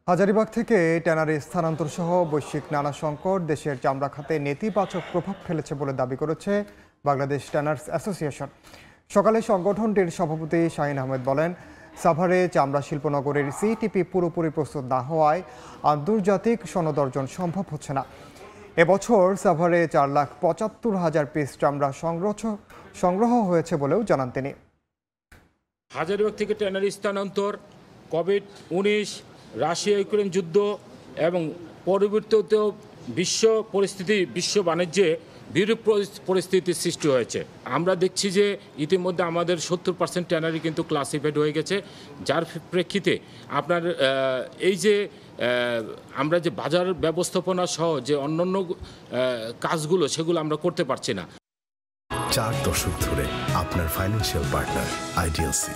হাজারীবাগ থেকে ট্যানারি স্থানান্তর সহ বৈশ্বিক নানা সংকট দেশের চামড়া খাতে নেতিবাচক প্রভাব ফেলেছে বলে দাবি করেছে বাংলাদেশ ট্যানার্স অ্যাসোসিয়েশন। সকালে সংগঠনটির সভাপতি শাহিন আহমেদ বলেন, সাভারে চামড়া শিল্পনগরের সিটিপি পুরোপুরি প্রস্তুত না হওয়ায় আন্তর্জাতিক সনদ অর্জন সম্ভব হচ্ছে না। এবছর সাভারে 4,75,000 পিস চামড়া সংগ্রহ হয়েছে বলেও জানান তিনি। হাজারীবাগ থেকে ট্যানারি স্থানান্তর, কোভিড-19, রাশিয়া ইউক্রেন যুদ্ধ এবং পরবর্তীতেও বিশ্ব বাণিজ্যে বিরূপ পরিস্থিতির সৃষ্টি হয়েছে। আমরা দেখছি যে ইতিমধ্যে আমাদের 70% ট্যানারি কিন্তু ক্লাসিফাইড হয়ে গেছে, যার প্রেক্ষিতে আপনার এই যে আমরা যে বাজার ব্যবস্থাপনা সহ যে অন্যান্য কাজগুলো সেগুলো আমরা করতে পারছি না। 4 দশক ধরে আপনার ফাইন্যান্সিয়াল পার্টনার আইডিএলসি।